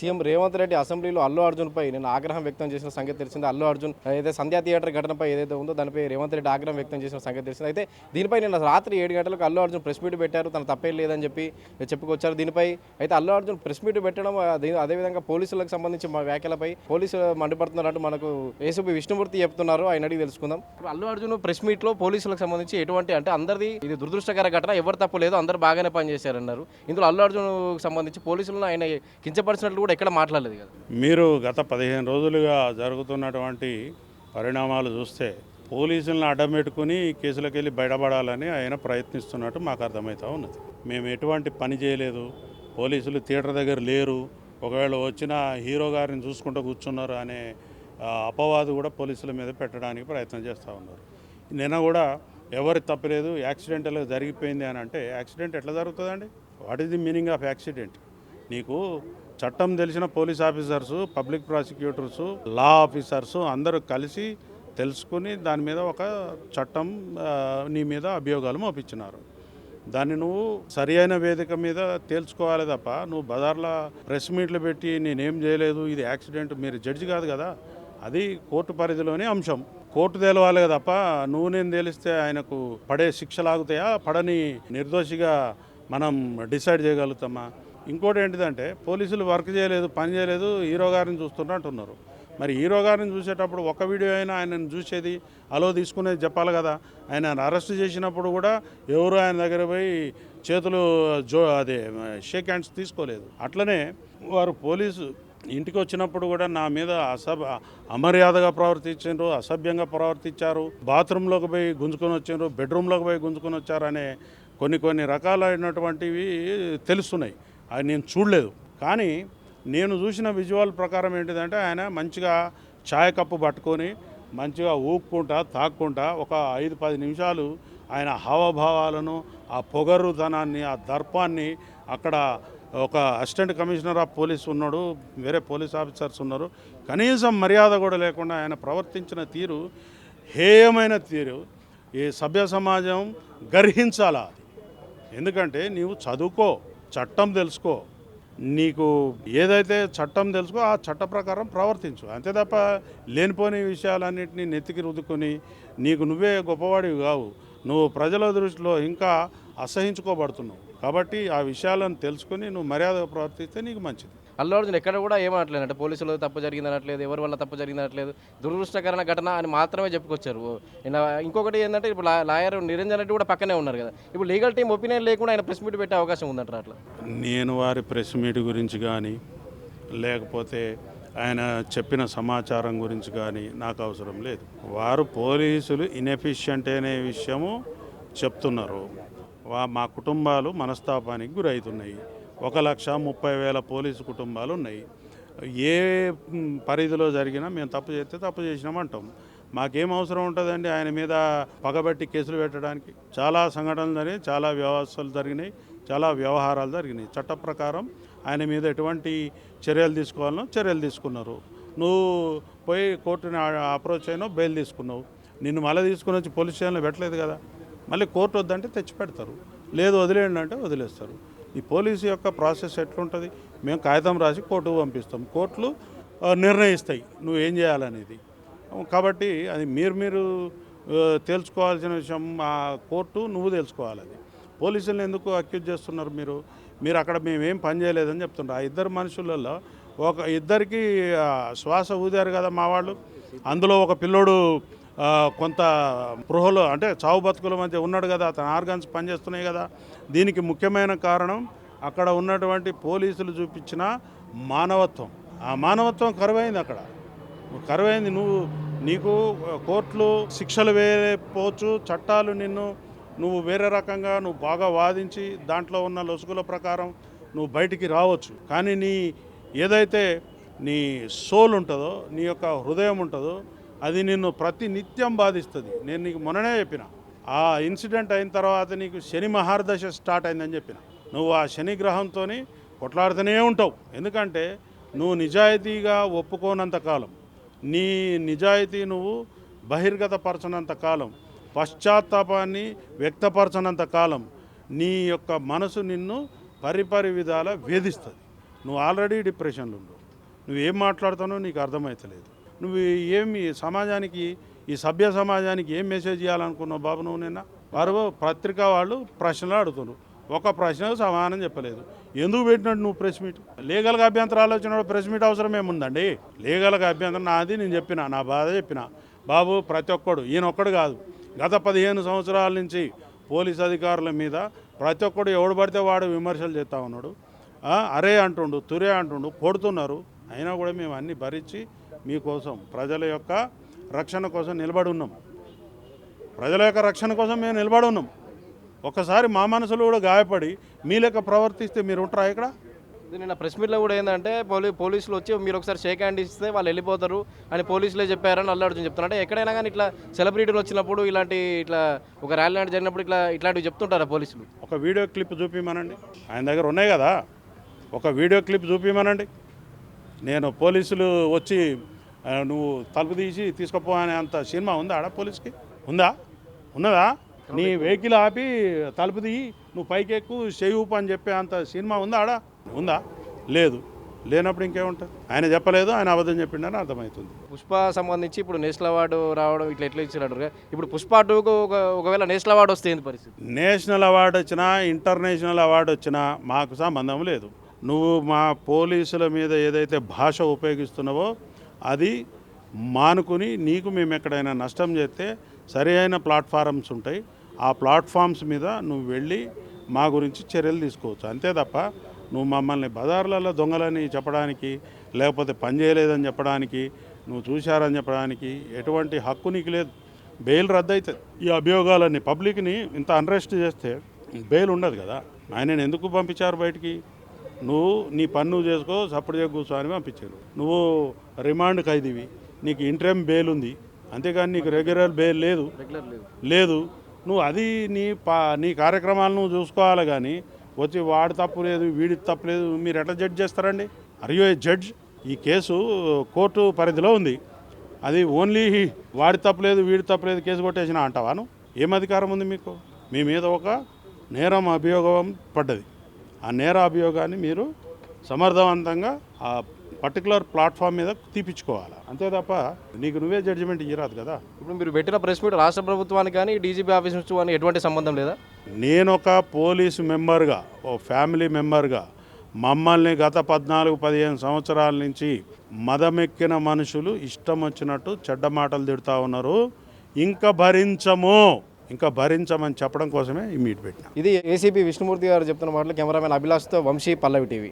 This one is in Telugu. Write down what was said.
సీఎం రేవంత్ రెడ్డి అసెంబ్లీలో అల్లు అర్జున్పై నేను ఆగ్రహం వ్యక్తం చేసిన సంగతి తెలిసింది. అల్లు అర్జున్ ఏదైతే సంధ్యా థియేటర్ ఘటనపై ఏదైతే ఉందో దానిపై రేవంత్ రెడ్డి ఆగ్రహం వ్యక్తం చేసిన సంగతి తెలిసింది. అయితే దీనిపై నిన్న రాత్రి 7 గంటలకు అల్లు అర్జున్ ప్రెస్ మీట్ పెట్టారు. తన తప్పేం లేదని చెప్పి చెప్పుకొచ్చారు. దీనిపై అయితే అల్లు అర్జున్ ప్రెస్ మీట్ పెట్టడం అదేవిధంగా పోలీసులకు సంబంధించి మా వ్యాఖ్యలపై పోలీసులు మండిపడుతున్నారంటూ మనకు ఏసీపీ విష్ణుమూర్తి చెప్తున్నారు. ఆయన అడిగి తెలుసుకుందాం. అల్లు అర్జున్ ప్రెస్ మీట్లో పోలీసులకు సంబంధించి ఎటువంటి అంటే అందరిది ఇది దురదృష్టకర ఘటన, ఎవరు తప్పు లేదు, అందరూ బాగానే పనిచేశారన్నారు. ఇందులో అల్లు అర్జున్ సంబంధించి పోలీసులను ఆయన కించపరిచినట్లు కూడా ఎక్కడ మాట్లాడలేదు కదా. మీరు గత 15 రోజులుగా జరుగుతున్నటువంటి పరిణామాలు చూస్తే పోలీసులను అడ్డం పెట్టుకుని కేసులకు వెళ్ళి బయటపడాలని ఆయన ప్రయత్నిస్తున్నట్టు మాకు అర్థమవుతూ ఉన్నది. మేము ఎటువంటి పని చేయలేదు, పోలీసులు థియేటర్ దగ్గర లేరు, ఒకవేళ వచ్చిన హీరో గారిని చూసుకుంటూ కూర్చున్నారు అనే అపవాదు కూడా పోలీసుల మీద పెట్టడానికి ప్రయత్నం చేస్తూ ఉన్నారు. నిన్న కూడా ఎవరి తప్పలేదు, యాక్సిడెంటల్గా జరిగిపోయింది అని అంటే యాక్సిడెంట్ ఎట్లా జరుగుతుందండి? What is the meaning of accident? నీకు చట్టం తెలిసిన పోలీస్ ఆఫీసర్సు, పబ్లిక్ ప్రాసిక్యూటర్సు, లా ఆఫీసర్సు అందరూ కలిసి తెలుసుకుని దాని మీద ఒక చట్టం నీ మీద అభియోగాలు మోపించినారు. దాన్ని నువ్వు సరి అయిన వేదిక మీద తేల్చుకోవాలి తప్ప నువ్వు బజార్లో ప్రెస్ మీట్లు పెట్టి నేనేం చేయలేదు, ఇది యాక్సిడెంట్, మీరు జడ్జి కాదు కదా, అది కోర్టు పరిధిలోని అంశం. కోర్టు తేలవాలి తప్ప నువ్వు నేను తేలిస్తే ఆయనకు పడే శిక్షలు ఆగుతాయా, పడని నిర్దోషిగా మనం డిసైడ్ చేయగలుగుతామా? ఇంకోటి ఏంటిదంటే పోలీసులు వర్క్ చేయలేదు, పని చేయలేదు, హీరో గారిని చూస్తున్నట్టున్నారు. మరి హీరో గారిని చూసేటప్పుడు ఒక వీడియో అయినా ఆయనను చూసేది, అలో తీసుకునేది చెప్పాలి కదా. ఆయన అరెస్ట్ చేసినప్పుడు కూడా ఎవరు ఆయన దగ్గర పోయి చేతులు అదే షేక్ హ్యాండ్స్ తీసుకోలేదు. అట్లనే వారు పోలీసు ఇంటికి వచ్చినప్పుడు కూడా నా మీద అమర్యాదగా ప్రవర్తించారు, అసభ్యంగా ప్రవర్తించారు, బాత్రూంలోకి పోయి గుంజుకొని వచ్చారు, బెడ్రూమ్లోకి పోయి గుంజుకొని వచ్చారు అనే కొన్ని రకాలైనటువంటివి తెలుస్తున్నాయి. అది నేను చూడలేదు. కానీ నేను చూసిన విజువల్ ప్రకారం ఏంటిదంటే ఆయన మంచిగా ఛాయ్ కప్పు పట్టుకొని మంచిగా ఊపుకుంటా తాక్కుంటా ఒక 5-10 నిమిషాలు ఆయన హావభావాలను, ఆ పొగరుతనాన్ని, ఆ దర్పాన్ని అక్కడ ఒక అసిస్టెంట్ కమిషనర్ ఆఫ్ పోలీస్ ఉన్నాడు, వేరే పోలీస్ ఆఫీసర్స్ ఉన్నారు, కనీసం మర్యాద కూడా లేకుండా ఆయన ప్రవర్తించిన తీరు హేయమైన తీరు. ఈ సభ్య సమాజం గర్హించాలా? ఎందుకంటే నీవు చదువుకో, చట్టం తెలుసుకో, నీకు ఏదైతే చట్టం తెలుసుకో ఆ చట్ట ప్రకారం ప్రవర్తించు, అంతే తప్ప లేనిపోని విషయాలన్నింటినీ నెత్తికి రుద్దుకొని నీకు నువ్వే గొప్పవాడివి కావు, నువ్వు ప్రజల దృష్టిలో ఇంకా అసహించుకోబడుతున్నావు. కాబట్టి ఆ విషయాలను తెలుసుకొని నువ్వు మర్యాదగా ప్రవర్తిస్తే నీకు మంచిది. అల్లు అర్జున్ ఎక్కడ కూడా ఏమనట్లేదు అంటే పోలీసులు తప్పు జరిగింది అనట్లేదు, ఎవరి వల్ల తప్పు జరిగింది అనట్లేదు, దురదృష్టకరణ ఘటన అని మాత్రమే చెప్పుకొచ్చారు. ఇంకొకటి ఏంటంటే ఇప్పుడు లాయర్ నిరంజన్ రెడ్డి కూడా పక్కనే ఉన్నారు కదా, ఇప్పుడు లీగల్ టీం ఒపీనియన్ లేకుండా ఆయన ప్రెస్ మీట్ పెట్టే అవకాశం ఉందంటారు. అట్లా నేను వారి ప్రెస్ మీట్ గురించి కానీ లేకపోతే ఆయన చెప్పిన సమాచారం గురించి కానీ నాకు అవసరం లేదు. వారు పోలీసులు ఇన్ఎఫిషియంట్ అనే విషయము చెప్తున్నారు. మా కుటుంబాలు మనస్తాపానికి గురవుతున్నాయి. 1,30,000 పోలీసు కుటుంబాలు ఉన్నాయి. ఏ పరిధిలో జరిగినా మేము తప్పు చేస్తే తప్పు చేసినామంటాం. మాకేం అవసరం ఉంటుందండి ఆయన మీద పగబట్టి కేసులు పెట్టడానికి? చాలా సంఘటనలు జరిగినాయి, చాలా వ్యవస్థలు జరిగినాయి, చాలా వ్యవహారాలు జరిగినాయి. చట్ట ప్రకారం ఆయన మీద ఎటువంటి చర్యలు తీసుకోవాలనో చర్యలు తీసుకున్నారు. నువ్వు పోయి కోర్టుని అప్రోచ్ అయినావు, బెయిల్ తీసుకున్నావు, నిన్ను మళ్ళీ తీసుకుని వచ్చి పోలీస్ స్టేషన్లో పెట్టలేదు కదా. మళ్ళీ కోర్టు వద్దంటే తెచ్చి పెడతారు, లేదు వదిలేయండి అంటే వదిలేస్తారు. ఈ పోలీసు యొక్క ప్రాసెస్ ఎట్లుంటుంది? మేము కాగితం రాసి కోర్టుకు పంపిస్తాం, కోర్టులు నిర్ణయిస్తాయి నువ్వు ఏం చేయాలనేది. కాబట్టి అది మీరు తెలుసుకోవాల్సిన విషయం. ఆ కోర్టు నువ్వు తెలుసుకోవాలి. అది పోలీసులను ఎందుకు అక్యూజ్ చేస్తున్నారు మీరు అక్కడ మేమేం పని చేయలేదని చెప్తున్నారు. ఆ ఇద్దరు మనుషులలో ఇద్దరికి శ్వాస ఊదారు కదా మా వాళ్ళు. అందులో ఒక పిల్లోడు కొంత పృహలో అంటే చావు బతుకుల మధ్య ఉన్నాడు కదా, అతని ఆర్గాన్స్ పనిచేస్తున్నాయి కదా. దీనికి ముఖ్యమైన కారణం అక్కడ ఉన్నటువంటి పోలీసులు చూపించిన మానవత్వం. ఆ మానవత్వం కరువైంది, అక్కడ కరువైంది. నీకు కోర్టులు శిక్షలు వేయకపోవచ్చు, చట్టాలు నువ్వు వేరే రకంగా నువ్వు బాగా వాదించి దాంట్లో ఉన్న లొసుగుల ప్రకారం నువ్వు బయటికి రావచ్చు. కానీ ఏదైతే నీ సోల్ ఉంటుందో, నీ యొక్క హృదయం ఉంటుందో, అది నిన్ను ప్రతి నిత్యం బాధిస్తుంది. నేను నీకు మొన్ననే చెప్పిన, ఆ ఇన్సిడెంట్ అయిన తర్వాత నీకు శని మహార్దశ స్టార్ట్ అయిందని చెప్పిన. నువ్వు ఆ శని గ్రహంతో కొట్లాడుతూనే ఉంటావు. ఎందుకంటే నువ్వు నిజాయితీగా ఒప్పుకోనంత కాలం, నీ నిజాయితీ నువ్వు బహిర్గతపరచనంత కాలం, పశ్చాత్తాపాన్ని వ్యక్తపరచనంత కాలం నీ యొక్క మనసు నిన్ను పరిపరి విధాల వేధిస్తుంది. నువ్వు ఆల్రెడీ డిప్రెషన్లో ఉండు. నువ్వు ఏం మాట్లాడుతానో నీకు అర్థమవుతలేదు. నువ్వు ఏమి సమాజానికి, ఈ సభ్య సమాజానికి ఏం మెసేజ్ ఇవ్వాలనుకున్నావు బాబు నువ్వు? నిన్న వారు పత్రికా వాళ్ళు ప్రశ్నలు అడుగుతున్నారు, ఒక ప్రశ్నకు సమాధానం చెప్పలేదు. ఎందుకు పెట్టినట్టు నువ్వు ప్రెస్ మీట్? లీగల్గా అభ్యంతరాలు వచ్చినప్పుడు ప్రెస్ మీట్ అవసరం ఏముందండి? లీగల్గా అభ్యంతరం నాది, నేను చెప్పిన నా బాధ చెప్పిన. బాబు ప్రతి ఒక్కడు, ఈయన ఒక్కడు కాదు, గత 15 సంవత్సరాల నుంచి పోలీస్ అధికారుల మీద ప్రతి ఒక్కడు ఎవడు పడితే వాడు విమర్శలు చేస్తూ ఉన్నాడు. అరే అంటుండు, తురే అంటుండు, కొడుతున్నారు. అయినా కూడా మేము అన్నీ భరించి మీకోసం, ప్రజల యొక్క రక్షణ కోసం నిలబడి ఉన్నాం. ప్రజల యొక్క రక్షణ కోసం మేము నిలబడి ఉన్నాం. ఒకసారి మా మనసులో కూడా గాయపడి మీ లెక్క ప్రవర్తిస్తే మీరు ఉంటారా ఇక్కడ? నిన్న ప్రెస్ మీట్లో కూడా ఏంటంటే పోలీసులు వచ్చి మీరు ఒకసారి షేక్ హ్యాండ్ ఇస్తే వాళ్ళు వెళ్ళిపోతారు అని పోలీసులే చెప్పారని అల్లు అర్జున్ చెప్తున్నారు. అంటే ఎక్కడైనా కానీ ఇట్లా సెలబ్రిటీలు వచ్చినప్పుడు ఇట్లా ఒక ర్యాలీ లాంటి జరిగినప్పుడు ఇట్లాంటివి చెప్తుంటారా పోలీసులు? ఒక వీడియో క్లిప్ చూపిమనండి, ఆయన దగ్గర ఉన్నాయి కదా, ఒక వీడియో క్లిప్ చూపిమనండి. నేను పోలీసులు వచ్చి నువ్వు తలుపు తీసి తీసుకుపో అనే అంత సినిమా ఉందా ఆడ పోలీస్కి? ఉన్నదా? నీ వెహికల్ ఆపి తలుపు తీయి, నువ్వు పైకి ఎక్కువ చేయి ఊపు అని చెప్పే అంత సినిమా ఉందా ఆడ? ఉందా? లేదు. లేనప్పుడు ఇంకేముంటుంది? ఆయన చెప్పలేదు, ఆయన అబద్ధం చెప్పిండని అర్థమవుతుంది. పుష్ప సంబంధించి ఇప్పుడు నేషనల్ అవార్డు రావడం ఎట్లా ఇచ్చినట్టు ఇప్పుడు పుష్ప 2కు ఒకవేళ నేషనల్ అవార్డు వస్తే ఏంది పరిస్థితి? నేషనల్ అవార్డు వచ్చినా, ఇంటర్నేషనల్ అవార్డు వచ్చినా మాకు సంబంధం లేదు. నువ్వు మా పోలీసుల మీద ఏదైతే భాష ఉపయోగిస్తున్నావో అది మానుకుని, నీకు మేము ఎక్కడైనా నష్టం చేస్తే సరైన ప్లాట్ఫారమ్స్ ఉంటాయి, ఆ ప్లాట్ఫామ్స్ మీద నువ్వు వెళ్ళి మా గురించి చర్యలు తీసుకోవచ్చు. అంతే తప్ప నువ్వు మమ్మల్ని బజార్లలో దొంగలని చెప్పడానికి, లేకపోతే పని చేయలేదని చెప్పడానికి, నువ్వు చూశారని చెప్పడానికి ఎటువంటి హక్కు నీకు లేదు. బెయిల్ రద్దు అవుతుంది. ఈ అభియోగాలన్నీ పబ్లిక్ని ఇంత అన్రెస్ట్ చేస్తే బెయిల్ ఉండదు కదా. ఆయనను ఎందుకు పంపించారు బయటికి? నువ్వు నీ పని నువ్వు చేసుకో, సపోర్ట్ చేయ కూర్చో అని పంపించారు. నువ్వు రిమాండ్ ఖైదీవి, నీకు ఇంటర్మ్ బెయిల్ ఉంది, అంతేగాని నీకు రెగ్యులర్ బెయిల్ లేదు. నువ్వు అది నీ కార్యక్రమాలను నువ్వు చూసుకోవాలి. కానీ వచ్చి వాడు తప్పు లేదు, వీడి తప్పు లేదు, మీరు ఎట్లా జడ్జ్ చేస్తారండి? Are you a judge? ఈ కేసు కోర్టు పరిధిలో ఉంది. అది ఓన్లీ వాడి తప్పు లేదు, వీడి తప్పు లేదు కేసు కొట్టేసినా అంటావాను? ఏం అధికారం ఉంది మీకు? మీ మీద ఒక నేరం అభియోగం పడ్డది. ఆ నేర అభియోగాన్ని మీరు సమర్థవంతంగా ఆ పర్టికులర్ ప్లాట్ఫామ్ మీద తీపించుకోవాలి. అంతే తప్ప నీకు నువ్వే జడ్జిమెంట్ ఇయ్యరాదు కదా. ఇప్పుడు మీరు పెట్టిన ప్రెస్ మీట్ రాష్ట్ర ప్రభుత్వానికి కానీ డీజీపీ ఆఫీస్ నుంచి కానీ ఎటువంటి సంబంధం లేదా? నేను ఒక పోలీసు మెంబర్గా, ఓ ఫ్యామిలీ మెంబర్గా, మమ్మల్ని గత 14-15 సంవత్సరాల నుంచి మదమెక్కిన మనుషులు ఇష్టం వచ్చినట్టు చెడ్డ మాటలు తిడుతూ ఉన్నారు. ఇంకా భరించమని చెప్పడం కోసమే ఈ మీట్ పెట్టిన. ఇది ఏసీపీ విష్ణుమూర్తి గారు చెప్తున్న మాటలు. కెమెరామెన్ అభిలాష్తో వంశీ, పల్లవి టీవీ.